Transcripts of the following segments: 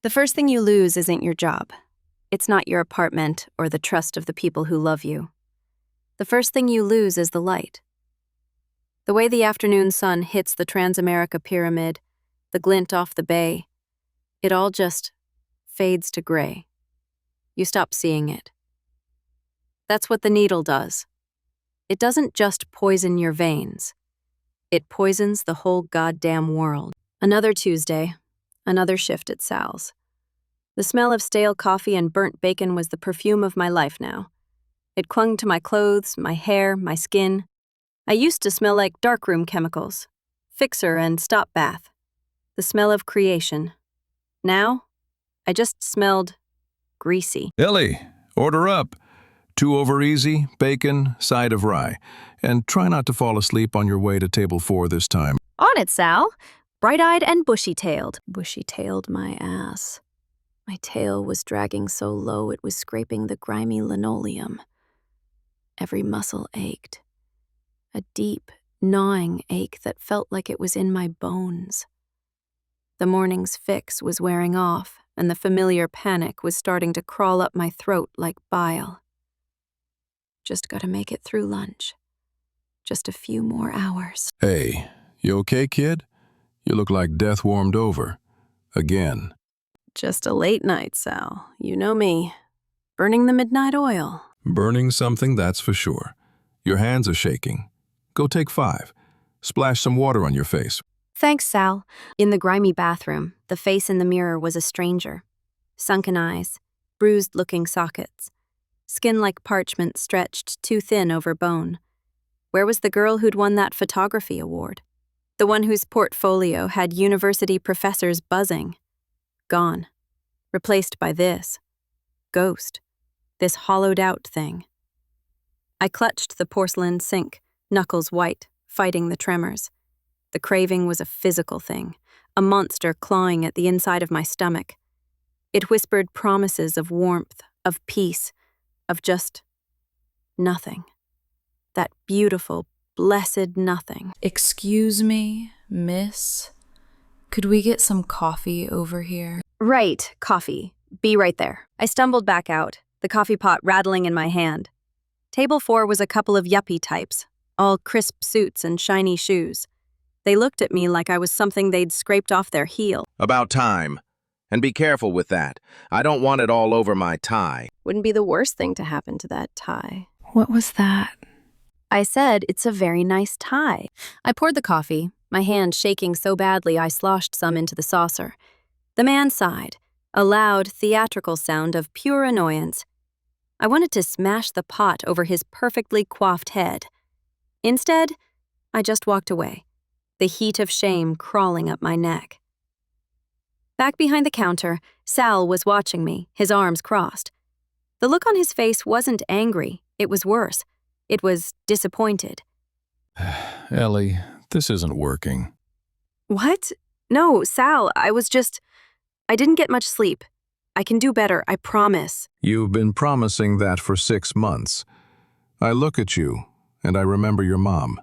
The first thing you lose isn't your job. It's not your apartment or the trust of the people who love you. The first thing you lose is the light. The way the afternoon sun hits the Transamerica Pyramid, the glint off the bay, it all just fades to gray. You stop seeing it. That's what the needle does. It doesn't just poison your veins. It poisons the whole goddamn world. Another Tuesday, another shift at Sal's. The smell of stale coffee and burnt bacon was the perfume of my life now. It clung to my clothes, my hair, my skin. I used to smell like darkroom chemicals, fixer and stop bath, the smell of creation. Now, I just smelled greasy. Ellie, order up. 2 over easy, bacon, side of rye. And try not to fall asleep on your way to table 4 this time. On it, Sal. Bright-eyed and bushy-tailed. Bushy-tailed my ass. My tail was dragging so low it was scraping the grimy linoleum. Every muscle ached. A deep, gnawing ache that felt like it was in my bones. The morning's fix was wearing off, and the familiar panic was starting to crawl up my throat like bile. Just gotta make it through lunch. Just a few more hours. Hey, you okay, kid? You look like death warmed over. Again. Just a late night, Sal. You know me. Burning the midnight oil. Burning something, that's for sure. Your hands are shaking. Go take 5. Splash some water on your face. Thanks, Sal. In the grimy bathroom, the face in the mirror was a stranger. Sunken eyes, bruised-looking sockets. Skin like parchment stretched too thin over bone. Where was the girl who'd won that photography award? The one whose portfolio had university professors buzzing. Gone. Replaced by this. Ghost. This hollowed-out thing. I clutched the porcelain sink, knuckles white, fighting the tremors. The craving was a physical thing, a monster clawing at the inside of my stomach. It whispered promises of warmth, of peace, of just nothing. That beautiful, blessed nothing. Excuse me, miss? Could we get some coffee over here? Right, coffee. Be right there. I stumbled back out, the coffee pot rattling in my hand. Table 4 was a couple of yuppie types, all crisp suits and shiny shoes. They looked at me like I was something they'd scraped off their heel. About time. And be careful with that. I don't want it all over my tie. Wouldn't be the worst thing to happen to that tie. What was that? I said it's a very nice tie. I poured the coffee, my hand shaking so badly I sloshed some into the saucer. The man sighed, a loud, theatrical sound of pure annoyance. I wanted to smash the pot over his perfectly coiffed head. Instead, I just walked away, the heat of shame crawling up my neck. Back behind the counter, Sal was watching me, his arms crossed. The look on his face wasn't angry, it was worse. It was disappointed. Ellie, this isn't working. What? No, Sal, I didn't get much sleep. I can do better, I promise. You've been promising that for 6 months. I look at you, and I remember your mom.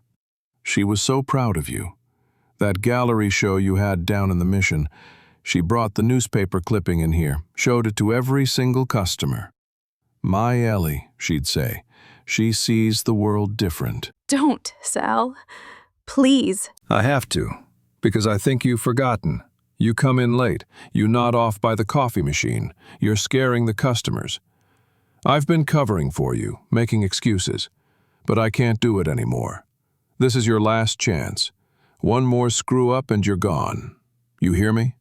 She was so proud of you. That gallery show you had down in the Mission, she brought the newspaper clipping in here, showed it to every single customer. My Ellie, she'd say. She sees the world different. Don't, Sal. Please. I have to, because I think you've forgotten. You come in late. You nod off by the coffee machine. You're scaring the customers. I've been covering for you, making excuses, but I can't do it anymore. This is your last chance. One more screw-up and you're gone. You hear me?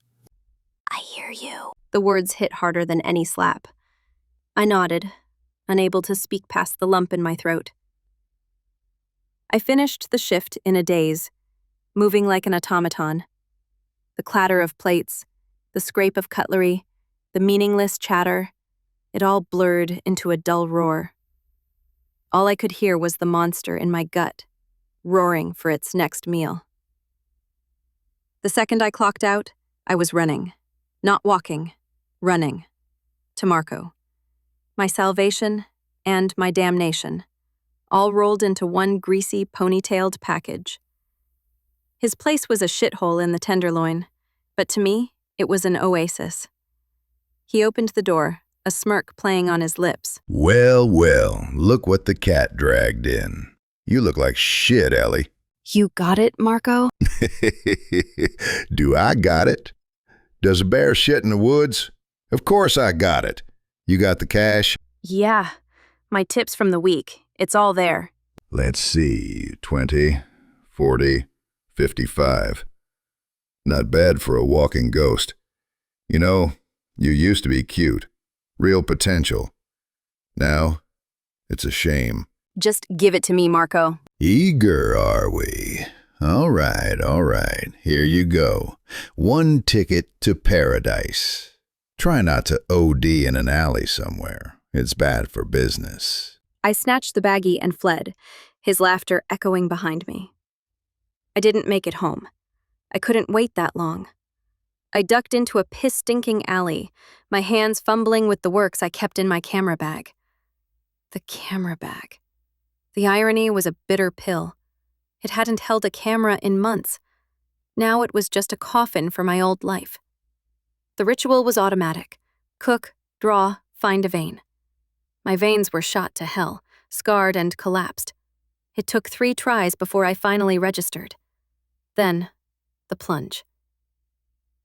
I hear you. The words hit harder than any slap. I nodded, unable to speak past the lump in my throat. I finished the shift in a daze, moving like an automaton. The clatter of plates, the scrape of cutlery, the meaningless chatter, it all blurred into a dull roar. All I could hear was the monster in my gut, roaring for its next meal. The second I clocked out, I was running. Not walking, running. To Marco. My salvation and my damnation, all rolled into one greasy, ponytailed package. His place was a shithole in the Tenderloin, but to me, it was an oasis. He opened the door, a smirk playing on his lips. Well, well, look what the cat dragged in. You look like shit, Ellie. You got it, Marco? Do I got it? Does a bear shit in the woods? Of course I got it. You got the cash? Yeah. My tips from the week. It's all there. Let's see, 20, 40, 55. Not bad for a walking ghost. You know, you used to be cute. Real potential. Now, it's a shame. Just give it to me, Marco. Eager, are we? All right. Here you go. 1 ticket to paradise. Try not to OD in an alley somewhere. It's bad for business. I snatched the baggie and fled, his laughter echoing behind me. I didn't make it home. I couldn't wait that long. I ducked into a piss-stinking alley, my hands fumbling with the works I kept in my camera bag. The camera bag. The irony was a bitter pill. It hadn't held a camera in months. Now it was just a coffin for my old life. The ritual was automatic. Cook, draw, find a vein. My veins were shot to hell, scarred and collapsed. It took 3 tries before I finally registered. Then, the plunge.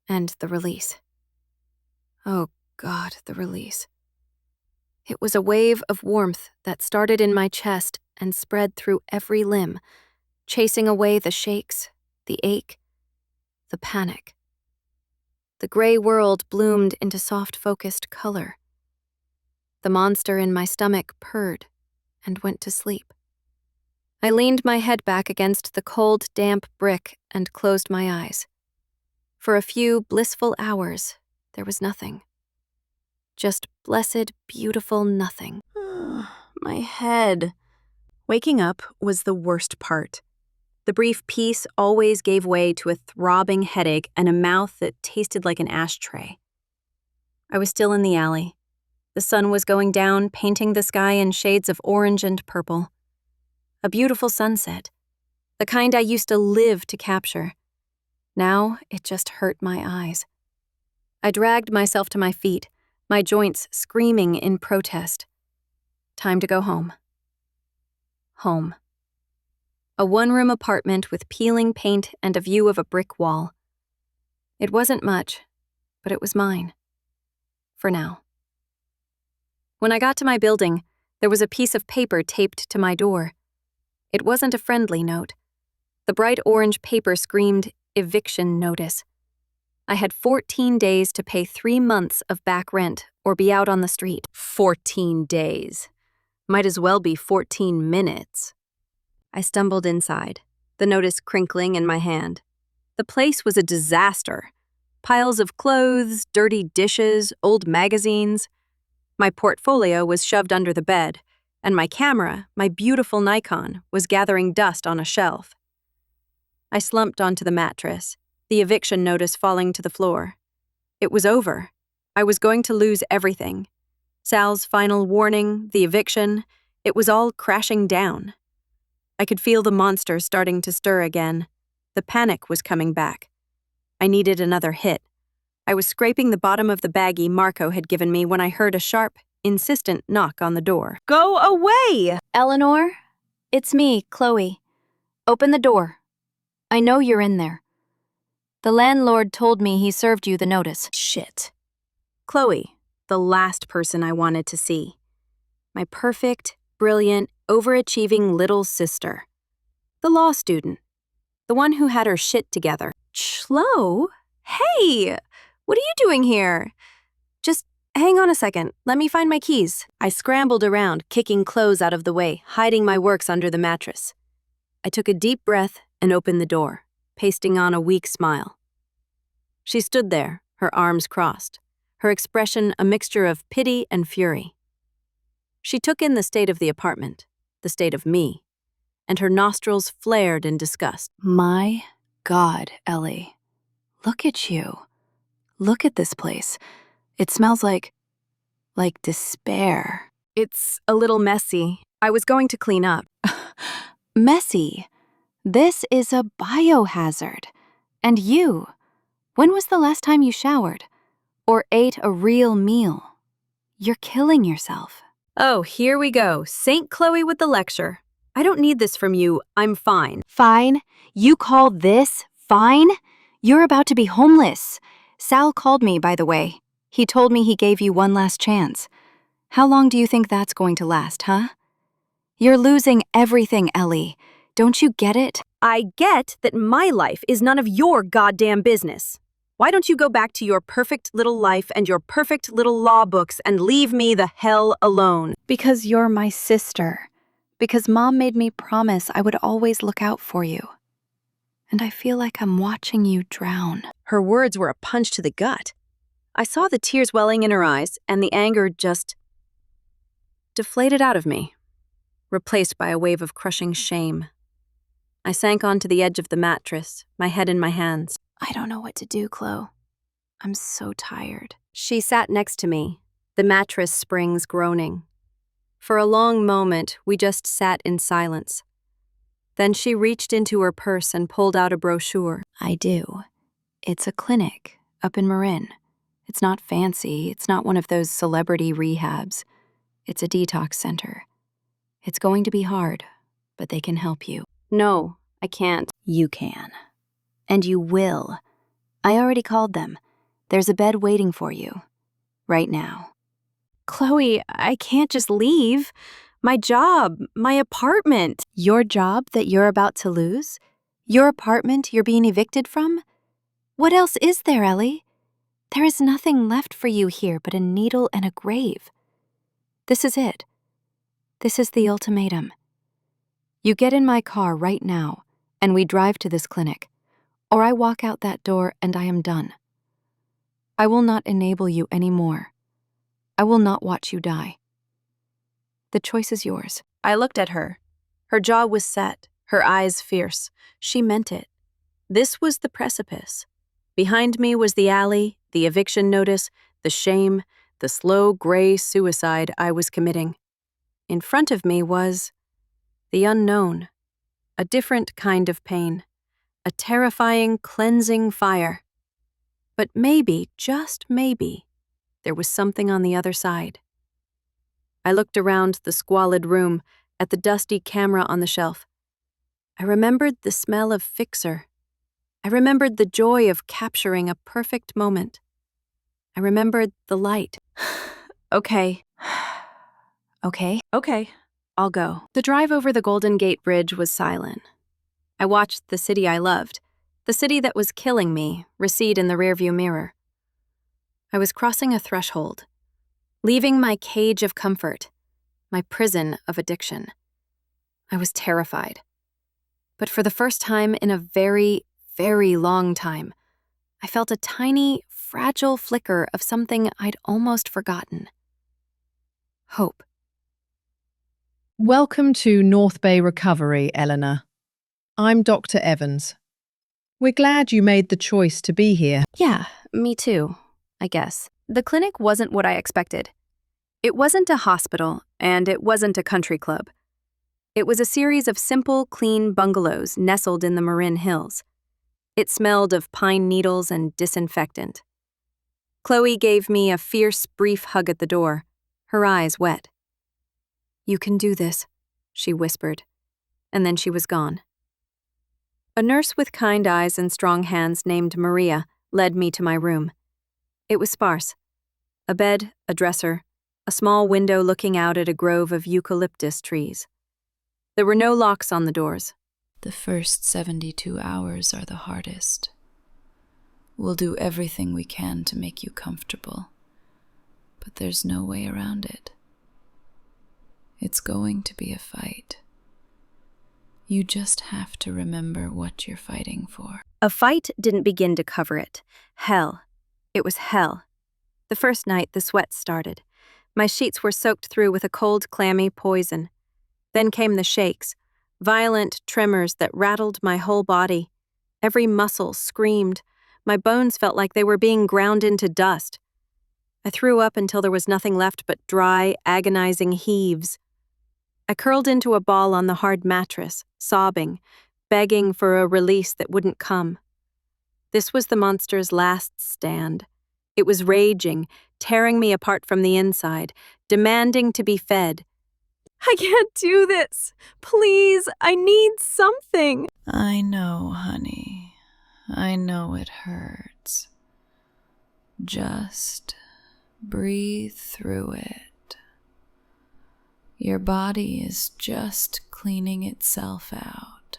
And the release. Oh God, the release. It was a wave of warmth that started in my chest and spread through every limb, chasing away the shakes, the ache, the panic. The gray world bloomed into soft, focused color. The monster in my stomach purred and went to sleep. I leaned my head back against the cold, damp brick and closed my eyes. For a few blissful hours, there was nothing. Just blessed, beautiful nothing. My head. Waking up was the worst part. The brief peace always gave way to a throbbing headache and a mouth that tasted like an ashtray. I was still in the alley. The sun was going down, painting the sky in shades of orange and purple. A beautiful sunset, the kind I used to live to capture. Now it just hurt my eyes. I dragged myself to my feet, my joints screaming in protest. Time to go home. Home. A 1-room apartment with peeling paint and a view of a brick wall. It wasn't much, but it was mine. For now. When I got to my building, there was a piece of paper taped to my door. It wasn't a friendly note. The bright orange paper screamed, "Eviction notice." I had 14 days to pay 3 months of back rent or be out on the street. 14 days. Might as well be 14 minutes. I stumbled inside, the notice crinkling in my hand. The place was a disaster. Piles of clothes, dirty dishes, old magazines. My portfolio was shoved under the bed, and my camera, my beautiful Nikon, was gathering dust on a shelf. I slumped onto the mattress, the eviction notice falling to the floor. It was over. I was going to lose everything. Sal's final warning, the eviction, it was all crashing down. I could feel the monster starting to stir again. The panic was coming back. I needed another hit. I was scraping the bottom of the baggie Marco had given me when I heard a sharp, insistent knock on the door. Go away! Eleanor, it's me, Chloe. Open the door. I know you're in there. The landlord told me he served you the notice. Shit. Chloe, the last person I wanted to see. My perfect, brilliant, overachieving little sister. The law student. The one who had her shit together. Chloe? Hey! What are you doing here? Just hang on a second. Let me find my keys. I scrambled around, kicking clothes out of the way, hiding my works under the mattress. I took a deep breath and opened the door, pasting on a weak smile. She stood there, her arms crossed, her expression a mixture of pity and fury. She took in the state of the apartment, the state of me, and her nostrils flared in disgust. My God, Ellie. Look at you. Look at this place. It smells like despair. It's a little messy. I was going to clean up. Messy? This is a biohazard. And you? When was the last time you showered? or ate a real meal. You're killing yourself. Oh, here we go. St. Chloe with the lecture. I don't need this from you. I'm fine. Fine? You call this fine? You're about to be homeless. Sal called me, by the way. He told me he gave you one last chance. How long do you think that's going to last, huh? You're losing everything, Ellie. Don't you get it? I get that my life is none of your goddamn business. Why don't you go back to your perfect little life and your perfect little law books and leave me the hell alone? Because you're my sister. Because Mom made me promise I would always look out for you. And I feel like I'm watching you drown. Her words were a punch to the gut. I saw the tears welling in her eyes, and the anger just deflated out of me, replaced by a wave of crushing shame. I sank onto the edge of the mattress, my head in my hands. I don't know what to do, Chloe. I'm so tired. She sat next to me, the mattress springs groaning. For a long moment, we just sat in silence. Then she reached into her purse and pulled out a brochure. I do. It's a clinic up in Marin. It's not fancy. It's not one of those celebrity rehabs. It's a detox center. It's going to be hard, but they can help you. No, I can't. You can. And you will. I already called them. There's a bed waiting for you. Right now. Chloe, I can't just leave. My job, my apartment. Your job that you're about to lose? Your apartment you're being evicted from? What else is there, Ellie? There is nothing left for you here but a needle and a grave. This is it. This is the ultimatum. You get in my car right now, and we drive to this clinic, or I walk out that door and I am done. I will not enable you anymore. I will not watch you die. The choice is yours. I looked at her. Her jaw was set, her eyes fierce. She meant it. This was the precipice. Behind me was the alley, the eviction notice, the shame, the slow gray suicide I was committing. In front of me was the unknown, a different kind of pain, a terrifying, cleansing fire. But maybe, just maybe, there was something on the other side. I looked around the squalid room at the dusty camera on the shelf. I remembered the smell of Fixer. I remembered the joy of capturing a perfect moment. I remembered the light. Okay. Okay, I'll go. The drive over the Golden Gate Bridge was silent. I watched the city I loved, the city that was killing me, recede in the rearview mirror. I was crossing a threshold, leaving my cage of comfort, my prison of addiction. I was terrified. But for the first time in a very, very long time, I felt a tiny, fragile flicker of something I'd almost forgotten. Hope. Welcome to North Bay Recovery, Eleanor. I'm Dr. Evans. We're glad you made the choice to be here. Yeah, me too, I guess. The clinic wasn't what I expected. It wasn't a hospital, and it wasn't a country club. It was a series of simple, clean bungalows nestled in the Marin Hills. It smelled of pine needles and disinfectant. Chloe gave me a fierce, brief hug at the door, her eyes wet. "You can do this," she whispered, and then she was gone. A nurse with kind eyes and strong hands named Maria led me to my room. It was sparse. A bed, a dresser, a small window looking out at a grove of eucalyptus trees. There were no locks on the doors. The first 72 hours are the hardest. We'll do everything we can to make you comfortable, but there's no way around it. It's going to be a fight. You just have to remember what you're fighting for. A fight didn't begin to cover it. Hell. It was hell. The first night, the sweat started. My sheets were soaked through with a cold, clammy poison. Then came the shakes, violent tremors that rattled my whole body. Every muscle screamed. My bones felt like they were being ground into dust. I threw up until there was nothing left but dry, agonizing heaves. I curled into a ball on the hard mattress, sobbing, begging for a release that wouldn't come. This was the monster's last stand. It was raging, tearing me apart from the inside, demanding to be fed. I can't do this. Please, I need something. I know, honey. I know it hurts. Just breathe through it. Your body is just cleaning itself out.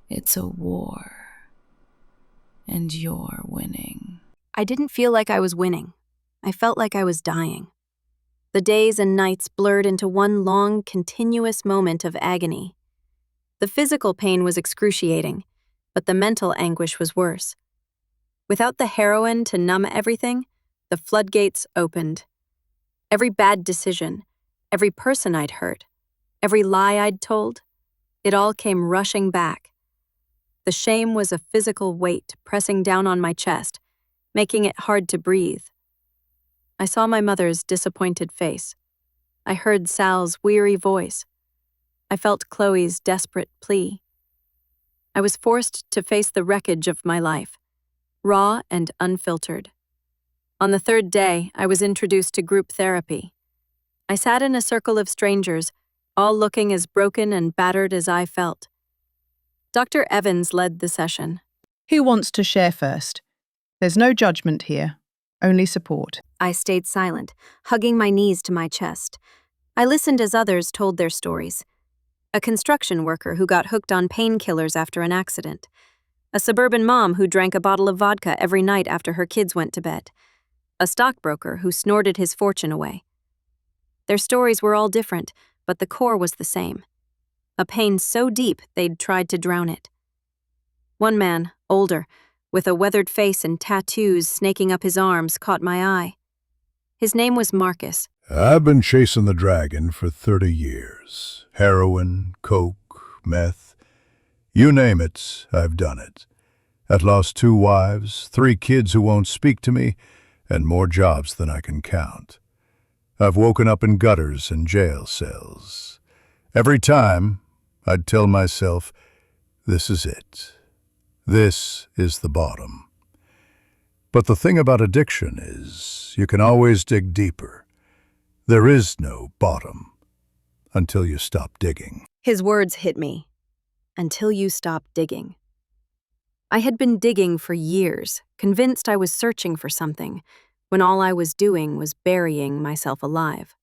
It's a war, and you're winning. I didn't feel like I was winning. I felt like I was dying. The days and nights blurred into one long, continuous moment of agony. The physical pain was excruciating, but the mental anguish was worse. Without the heroin to numb everything, the floodgates opened. Every bad decision, every person I'd hurt, every lie I'd told, it all came rushing back. The shame was a physical weight pressing down on my chest, making it hard to breathe. I saw my mother's disappointed face. I heard Sal's weary voice. I felt Chloe's desperate plea. I was forced to face the wreckage of my life, raw and unfiltered. On the third day, I was introduced to group therapy. I sat in a circle of strangers, all looking as broken and battered as I felt. Dr. Evans led the session. Who wants to share first? There's no judgment here, only support. I stayed silent, hugging my knees to my chest. I listened as others told their stories. A construction worker who got hooked on painkillers after an accident. A suburban mom who drank a bottle of vodka every night after her kids went to bed. A stockbroker who snorted his fortune away. Their stories were all different, but the core was the same. A pain so deep they'd tried to drown it. One man, older, with a weathered face and tattoos snaking up his arms, caught my eye. His name was Marcus. I've been chasing the dragon for 30 years. Heroin, coke, meth. You name it, I've done it. I've lost 2 wives, 3 kids who won't speak to me, and more jobs than I can count. I've woken up in gutters and jail cells. Every time, I'd tell myself, this is it. This is the bottom. But the thing about addiction is, you can always dig deeper. There is no bottom until you stop digging. His words hit me. Until you stop digging. I had been digging for years, convinced I was searching for something, when all I was doing was burying myself alive.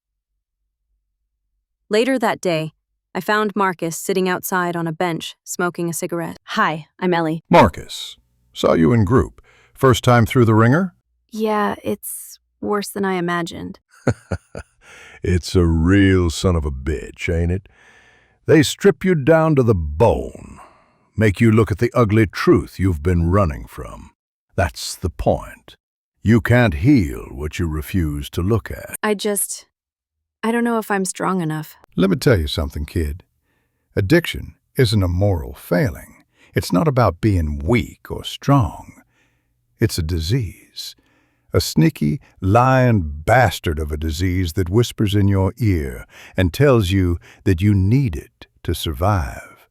Later that day, I found Marcus sitting outside on a bench, smoking a cigarette. Hi, I'm Ellie. Marcus, saw you in group. First time through the ringer? Yeah, it's worse than I imagined. It's a real son of a bitch, ain't it? They strip you down to the bone, make you look at the ugly truth you've been running from. That's the point. You can't heal what you refuse to look at. I don't know if I'm strong enough. Let me tell you something, kid. Addiction isn't a moral failing. It's not about being weak or strong. It's a disease. A sneaky, lying bastard of a disease that whispers in your ear and tells you that you need it to survive.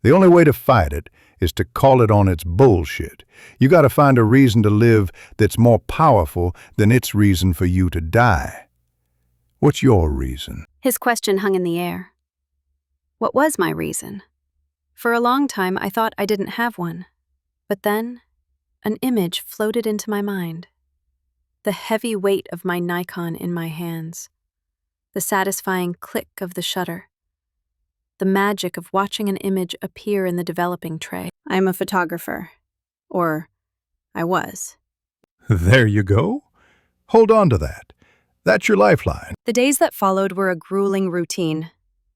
The only way to fight it is to call it on its bullshit. You gotta find a reason to live that's more powerful than its reason for you to die. What's your reason? His question hung in the air. What was my reason? For a long time, I thought I didn't have one. But then, an image floated into my mind. The heavy weight of my Nikon in my hands. The satisfying click of the shutter. The magic of watching an image appear in the developing tray. I'm a photographer. Or, I was. There you go. Hold on to that. That's your lifeline. The days that followed were a grueling routine.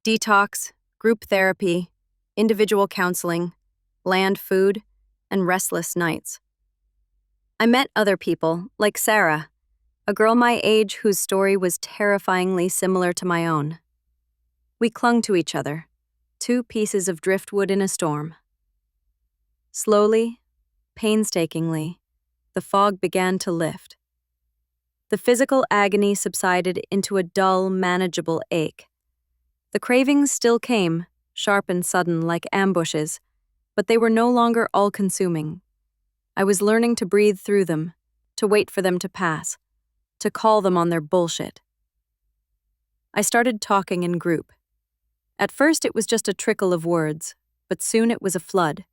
Detox, group therapy, individual counseling, bland food, and restless nights. I met other people, like Sarah, a girl my age whose story was terrifyingly similar to my own. We clung to each other, 2 pieces of driftwood in a storm. Slowly, painstakingly, the fog began to lift. The physical agony subsided into a dull, manageable ache. The cravings still came, sharp and sudden like ambushes, but they were no longer all-consuming. I was learning to breathe through them, to wait for them to pass, to call them on their bullshit. I started talking in group. At first, it was just a trickle of words, but soon it was a flood.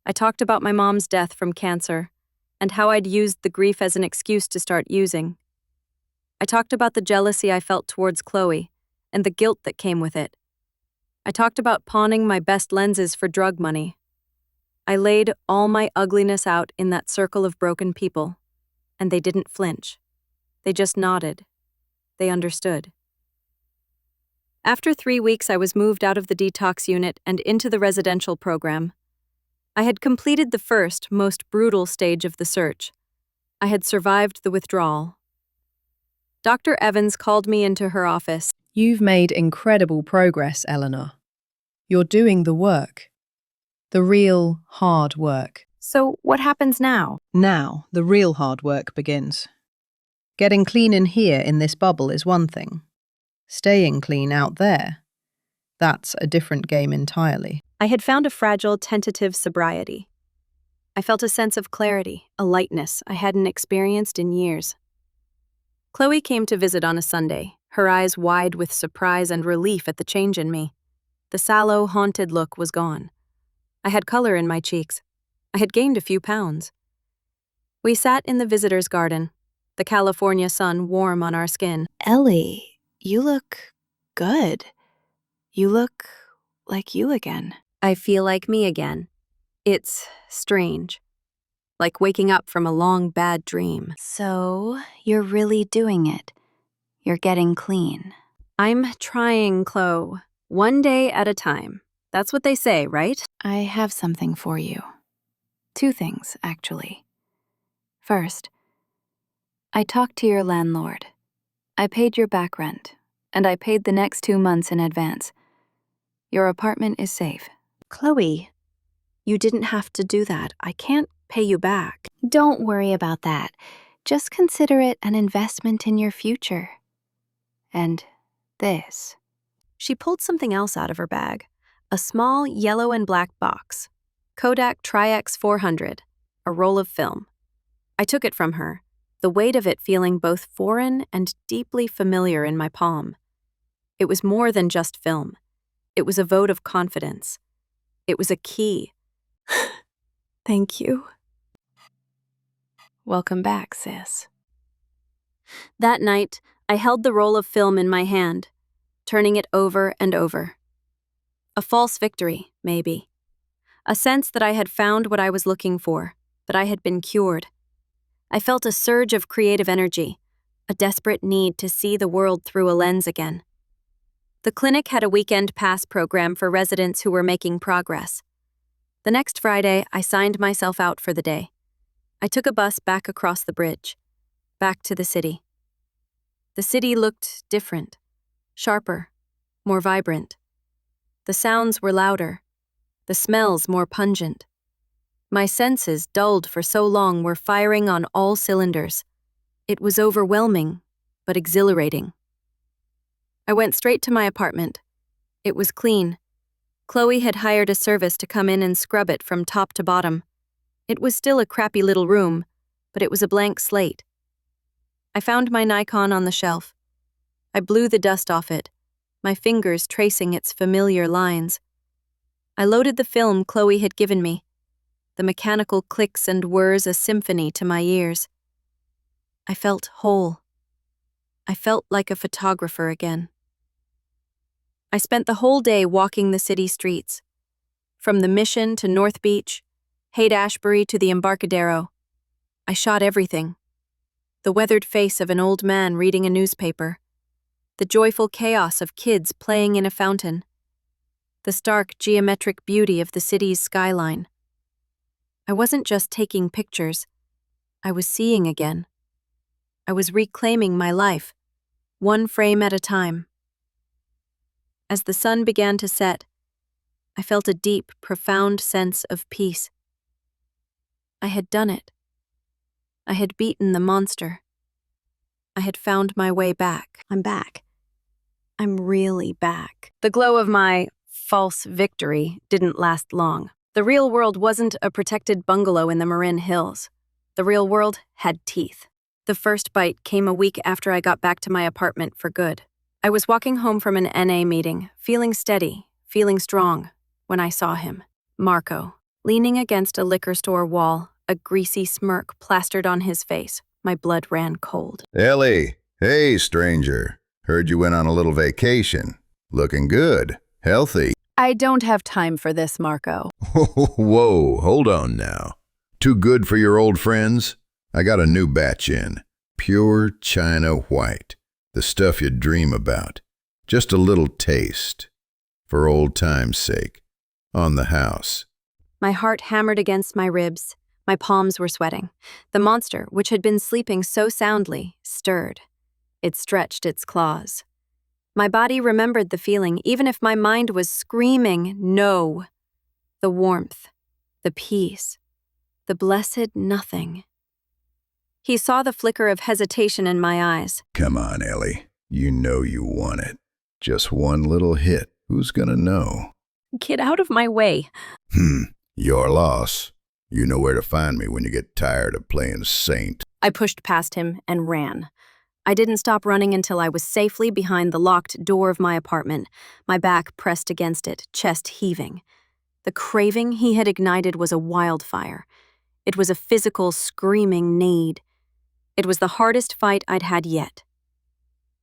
I talked about my mom's death from cancer and how I'd used the grief as an excuse to start using. I talked about the jealousy I felt towards Chloe and the guilt that came with it. I talked about pawning my best lenses for drug money. I laid all my ugliness out in that circle of broken people, and they didn't flinch. They just nodded. They understood. After 3 weeks, I was moved out of the detox unit and into the residential program. I had completed the first, most brutal stage of the search. I had survived the withdrawal. Dr. Evans called me into her office. You've made incredible progress, Eleanor. You're doing the work. The real, hard work. So, what happens now? Now, the real hard work begins. Getting clean in here in this bubble is one thing. Staying clean out there, that's a different game entirely. I had found a fragile, tentative sobriety. I felt a sense of clarity, a lightness I hadn't experienced in years. Chloe came to visit on a Sunday, her eyes wide with surprise and relief at the change in me. The sallow, haunted look was gone. I had color in my cheeks. I had gained a few pounds. We sat in the visitor's garden, the California sun warm on our skin. Ellie, you look good. You look like you again. I feel like me again. It's strange. Like waking up from a long, bad dream. So, you're really doing it. You're getting clean. I'm trying, Chloe. One day at a time. That's what they say, right? I have something for you. 2 things, actually. First, I talked to your landlord. I paid your back rent, and I paid the next 2 months in advance. Your apartment is safe. Chloe, you didn't have to do that. I can't pay you back. Don't worry about that. Just consider it an investment in your future. And this. She pulled something else out of her bag. A small yellow and black box. Kodak Tri-X 400. A roll of film. I took it from her, the weight of it feeling both foreign and deeply familiar in my palm. It was more than just film. It was a vote of confidence. It was a key. Thank you. Welcome back, sis. That night, I held the roll of film in my hand, turning it over and over. A false victory, maybe. A sense that I had found what I was looking for, that I had been cured. I felt a surge of creative energy, a desperate need to see the world through a lens again. The clinic had a weekend pass program for residents who were making progress. The next Friday, I signed myself out for the day. I took a bus back across the bridge, back to the city. The city looked different, sharper, more vibrant. The sounds were louder, the smells more pungent. My senses, dulled for so long, were firing on all cylinders. It was overwhelming, but exhilarating. I went straight to my apartment. It was clean. Chloe had hired a service to come in and scrub it from top to bottom. It was still a crappy little room, but it was a blank slate. I found my Nikon on the shelf. I blew the dust off it, my fingers tracing its familiar lines. I loaded the film Chloe had given me, the mechanical clicks and whirs a symphony to my ears. I felt whole. I felt like a photographer again. I spent the whole day walking the city streets, from the Mission to North Beach, Haight-Ashbury to the Embarcadero. I shot everything. The weathered face of an old man reading a newspaper, the joyful chaos of kids playing in a fountain, the stark geometric beauty of the city's skyline. I wasn't just taking pictures. I was seeing again. I was reclaiming my life, one frame at a time. As the sun began to set, I felt a deep, profound sense of peace. I had done it. I had beaten the monster. I had found my way back. I'm back. I'm really back. The glow of my false victory didn't last long. The real world wasn't a protected bungalow in the Marin Hills. The real world had teeth. The first bite came a week after I got back to my apartment for good. I was walking home from an NA meeting, feeling steady, feeling strong, when I saw him. Marco, leaning against a liquor store wall, a greasy smirk plastered on his face. My blood ran cold. Ellie, hey, stranger. Heard you went on a little vacation. Looking good. Healthy. I don't have time for this, Marco. Whoa, hold on now. Too good for your old friends? I got a new batch in. Pure China white. The stuff you dream about. Just a little taste. For old time's sake. On the house. My heart hammered against my ribs. My palms were sweating. The monster, which had been sleeping so soundly, stirred. It stretched its claws. My body remembered the feeling, even if my mind was screaming, no. The warmth, the peace, the blessed nothing. He saw the flicker of hesitation in my eyes. Come on, Ellie. You know you want it. Just one little hit. Who's gonna know? Get out of my way. Your loss. You know where to find me when you get tired of playing saint. I pushed past him and ran. I didn't stop running until I was safely behind the locked door of my apartment, my back pressed against it, chest heaving. The craving he had ignited was a wildfire. It was a physical, screaming need. It was the hardest fight I'd had yet.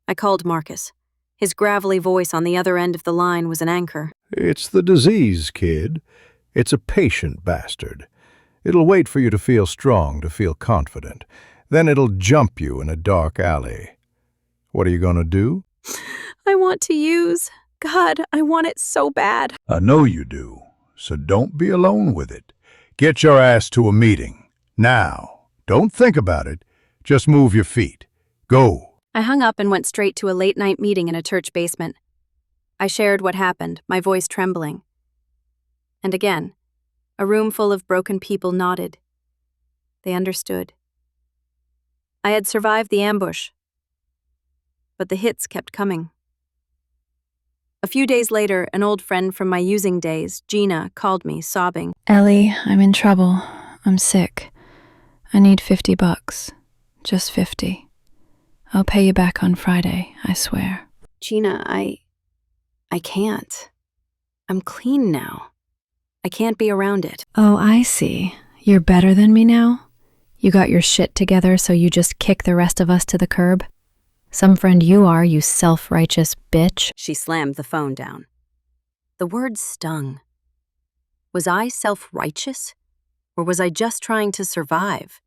I called Marcus. His gravelly voice on the other end of the line was an anchor. It's the disease, kid. It's a patient bastard. It'll wait for you to feel strong, to feel confident. Then it'll jump you in a dark alley. What are you gonna do? I want to use. God, I want it so bad. I know you do, so don't be alone with it. Get your ass to a meeting. Now. Don't think about it. Just move your feet. Go. I hung up and went straight to a late-night meeting in a church basement. I shared what happened, my voice trembling. And again, a room full of broken people nodded. They understood. I had survived the ambush, but the hits kept coming. A few days later, an old friend from my using days, Gina, called me, sobbing. Ellie, I'm in trouble. I'm sick. I need $50. Just 50. I'll pay you back on Friday, I swear. Gina, I can't. I'm clean now. I can't be around it. Oh, I see. You're better than me now? You got your shit together, so you just kick the rest of us to the curb? Some friend you are, you self-righteous bitch. She slammed the phone down. The words stung. Was I self-righteous? Or was I just trying to survive?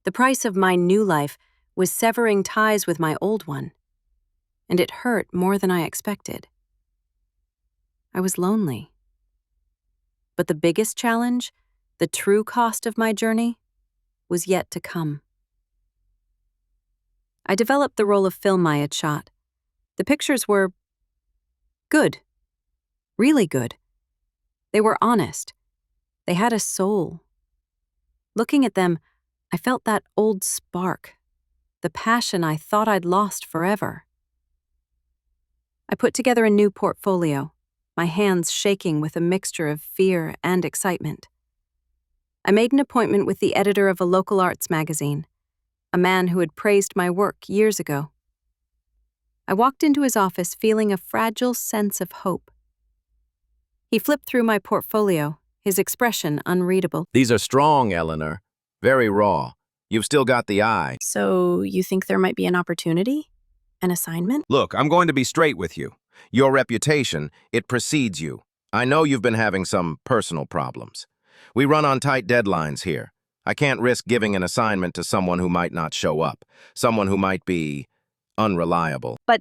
The price of my new life was severing ties with my old one, and it hurt more than I expected. I was lonely. But the biggest challenge, the true cost of my journey, was yet to come. I developed the roll of film I had shot. The pictures were good, really good. They were honest. They had a soul. Looking at them, I felt that old spark, the passion I thought I'd lost forever. I put together a new portfolio, my hands shaking with a mixture of fear and excitement. I made an appointment with the editor of a local arts magazine, a man who had praised my work years ago. I walked into his office feeling a fragile sense of hope. He flipped through my portfolio, his expression unreadable. These are strong, Eleanor. Very raw. You've still got the eye. So you think there might be an opportunity? An assignment? Look, I'm going to be straight with you. Your reputation, it precedes you. I know you've been having some personal problems. We run on tight deadlines here. I can't risk giving an assignment to someone who might not show up, someone who might be unreliable. But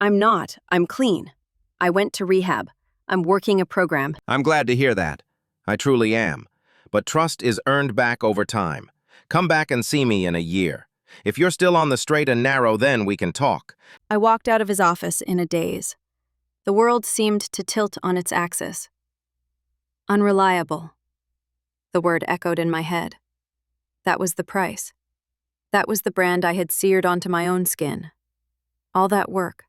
I'm not. I'm clean. I went to rehab. I'm working a program. I'm glad to hear that. I truly am. But trust is earned back over time. Come back and see me in a year. If you're still on the straight and narrow, then we can talk. I walked out of his office in a daze. The world seemed to tilt on its axis. Unreliable. The word echoed in my head. That was the price. That was the brand I had seared onto my own skin. All that work,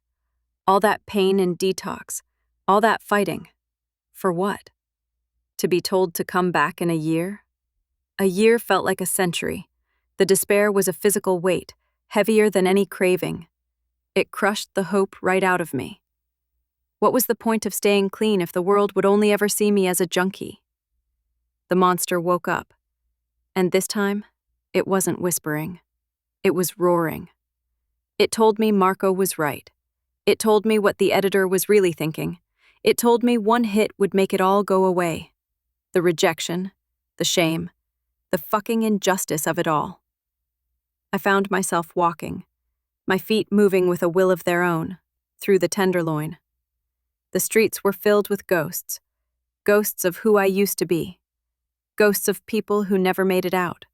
all that pain and detox, all that fighting. For what? To be told to come back in a year? A year felt like a century. The despair was a physical weight, heavier than any craving. It crushed the hope right out of me. What was the point of staying clean if the world would only ever see me as a junkie? The monster woke up. And this time, it wasn't whispering. It was roaring. It told me Marco was right. It told me what the editor was really thinking. It told me one hit would make it all go away. The rejection, the shame, the fucking injustice of it all. I found myself walking, my feet moving with a will of their own, through the Tenderloin. The streets were filled with ghosts, ghosts of who I used to be, ghosts of people who never made it out.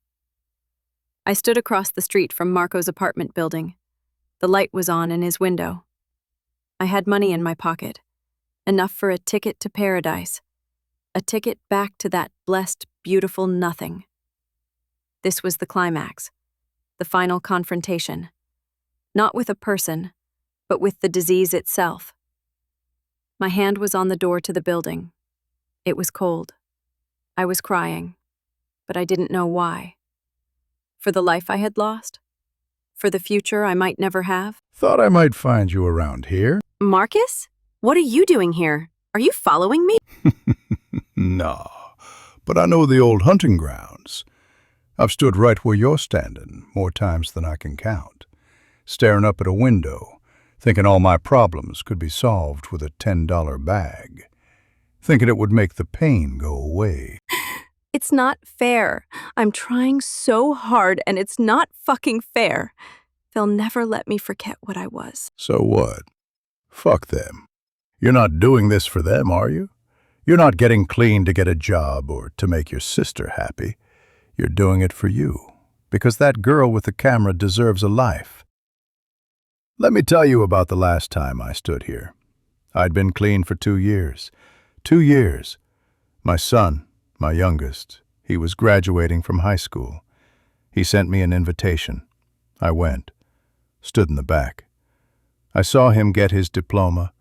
I stood across the street from Marco's apartment building. The light was on in his window. I had money in my pocket, enough for a ticket to paradise, a ticket back to that blessed, beautiful nothing. This was the climax, the final confrontation, not with a person, but with the disease itself. My hand was on the door to the building. It was cold. I was crying, but I didn't know why. For the life I had lost? For the future I might never have? Thought I might find you around here. Marcus? What are you doing here? Are you following me? No, but I know the old hunting grounds. I've stood right where you're standing more times than I can count, staring up at a window, thinking all my problems could be solved with a $10 bag, thinking it would make the pain go away. It's not fair. I'm trying so hard and it's not fucking fair. They'll never let me forget what I was. So what? Fuck them. You're not doing this for them, are you? You're not getting clean to get a job or to make your sister happy. You're doing it for you, because that girl with the camera deserves a life. Let me tell you about the last time I stood here. I'd been clean for 2 years. 2 years. My son, my youngest, he was graduating from high school. He sent me an invitation. I went, stood in the back. I saw him get his diploma,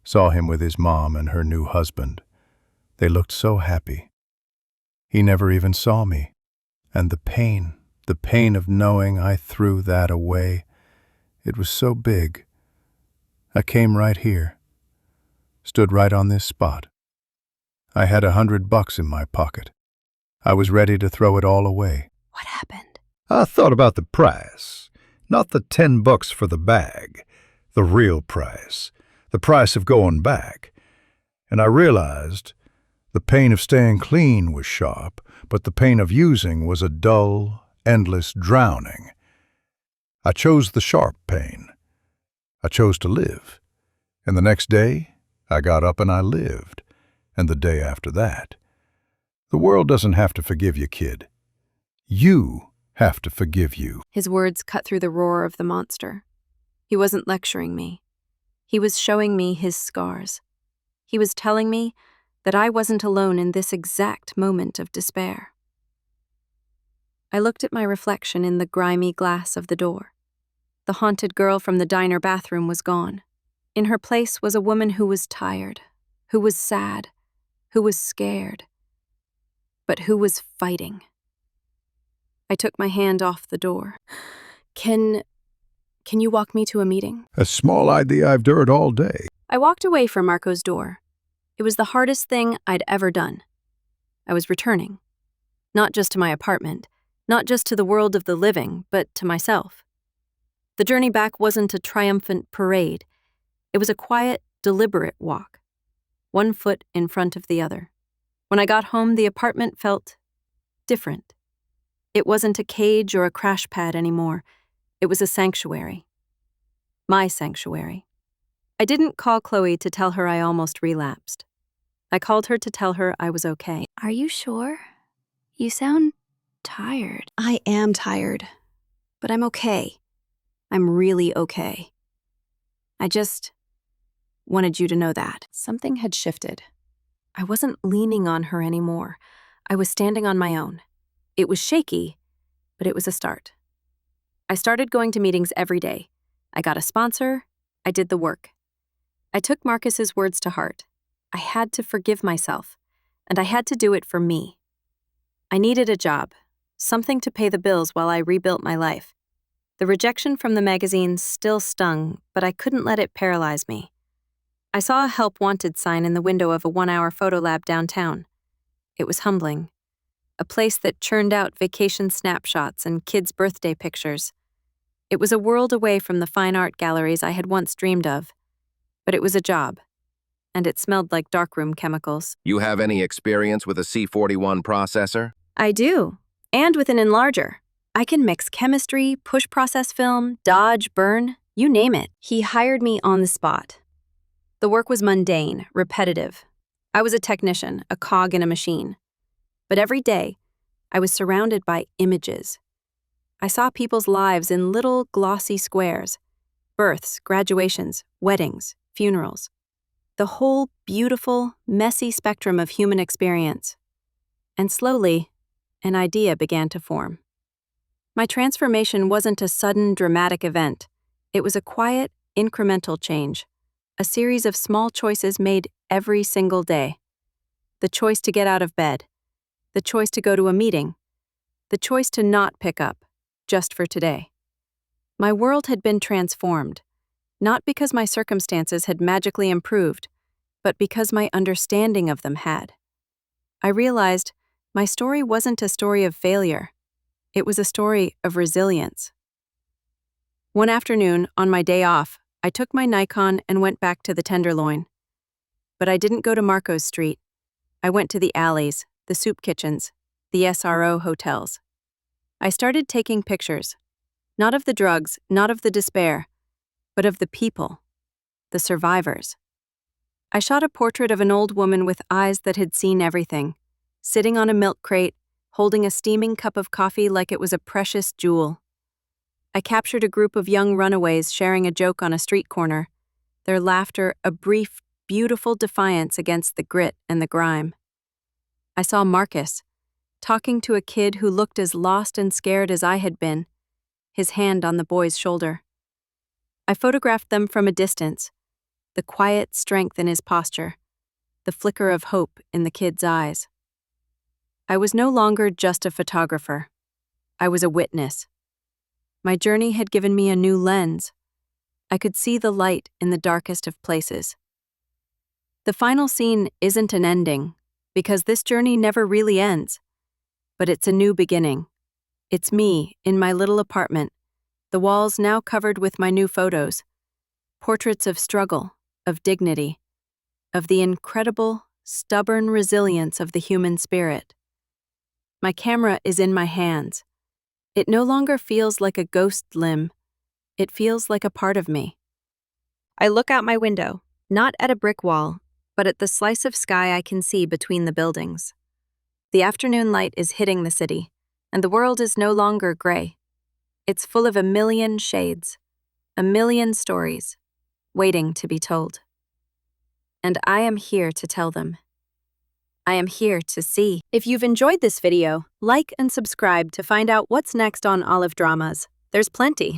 saw him with his mom and her new husband. They looked so happy. He never even saw me. And the pain of knowing I threw that away, it was so big. I came right here, stood right on this spot. I had $100 in my pocket. I was ready to throw it all away. What happened? I thought about the price, not the $10 for the bag, the real price, the price of going back. And I realized the pain of staying clean was sharp, but the pain of using was a dull, endless drowning. I chose the sharp pain. I chose to live. And the next day, I got up and I lived. And the day after that. The world doesn't have to forgive you, kid. You have to forgive you. His words cut through the roar of the monster. He wasn't lecturing me. He was showing me his scars. He was telling me that I wasn't alone in this exact moment of despair. I looked at my reflection in the grimy glass of the door. The haunted girl from the diner bathroom was gone. In her place was a woman who was tired, who was sad, who was scared, but who was fighting. I took my hand off the door. Can you walk me to a meeting? A small idea I've dared all day. I walked away from Marco's door. It was the hardest thing I'd ever done. I was returning. Not just to my apartment, not just to the world of the living, but to myself. The journey back wasn't a triumphant parade. It was a quiet, deliberate walk, one foot in front of the other. When I got home, the apartment felt different. It wasn't a cage or a crash pad anymore. It was a sanctuary. My sanctuary. I didn't call Chloe to tell her I almost relapsed. I called her to tell her I was okay. Are you sure? You sound tired. I am tired, but I'm okay. I'm really okay. I just wanted you to know that. Something had shifted. I wasn't leaning on her anymore. I was standing on my own. It was shaky, but it was a start. I started going to meetings every day. I got a sponsor. I did the work. I took Marcus's words to heart. I had to forgive myself, and I had to do it for me. I needed a job, something to pay the bills while I rebuilt my life. The rejection from the magazine still stung, but I couldn't let it paralyze me. I saw a help wanted sign in the window of a 1-hour photo lab downtown. It was humbling. A place that churned out vacation snapshots and kids' birthday pictures. It was a world away from the fine art galleries I had once dreamed of. But it was a job, and it smelled like darkroom chemicals. You have any experience with a C41 processor? I do, and with an enlarger. I can mix chemistry, push process film, dodge, burn, you name it. He hired me on the spot. The work was mundane, repetitive. I was a technician, a cog in a machine. But every day, I was surrounded by images. I saw people's lives in little glossy squares. Births, graduations, weddings, funerals. The whole beautiful, messy spectrum of human experience. And slowly, an idea began to form. My transformation wasn't a sudden, dramatic event. It was a quiet, incremental change. A series of small choices made every single day. The choice to get out of bed. The choice to go to a meeting. The choice to not pick up, just for today. My world had been transformed, not because my circumstances had magically improved, but because my understanding of them had. I realized my story wasn't a story of failure. It was a story of resilience. One afternoon, on my day off, I took my Nikon and went back to the Tenderloin. But I didn't go to Marcos Street. I went to the alleys, the soup kitchens, the SRO hotels. I started taking pictures, not of the drugs, not of the despair, but of the people, the survivors. I shot a portrait of an old woman with eyes that had seen everything, sitting on a milk crate, holding a steaming cup of coffee like it was a precious jewel. I captured a group of young runaways sharing a joke on a street corner, their laughter a brief, beautiful defiance against the grit and the grime. I saw Marcus, talking to a kid who looked as lost and scared as I had been, his hand on the boy's shoulder. I photographed them from a distance, the quiet strength in his posture, the flicker of hope in the kid's eyes. I was no longer just a photographer. I was a witness. My journey had given me a new lens. I could see the light in the darkest of places. The final scene isn't an ending, because this journey never really ends. But it's a new beginning. It's me, in my little apartment, the walls now covered with my new photos, portraits of struggle, of dignity, of the incredible, stubborn resilience of the human spirit. My camera is in my hands. It no longer feels like a ghost limb. It feels like a part of me. I look out my window, not at a brick wall, but at the slice of sky I can see between the buildings. The afternoon light is hitting the city, and the world is no longer gray. It's full of a million shades, a million stories, waiting to be told. And I am here to tell them. I am here to see. If you've enjoyed this video, like and subscribe to find out what's next on Olive Dramas. There's plenty.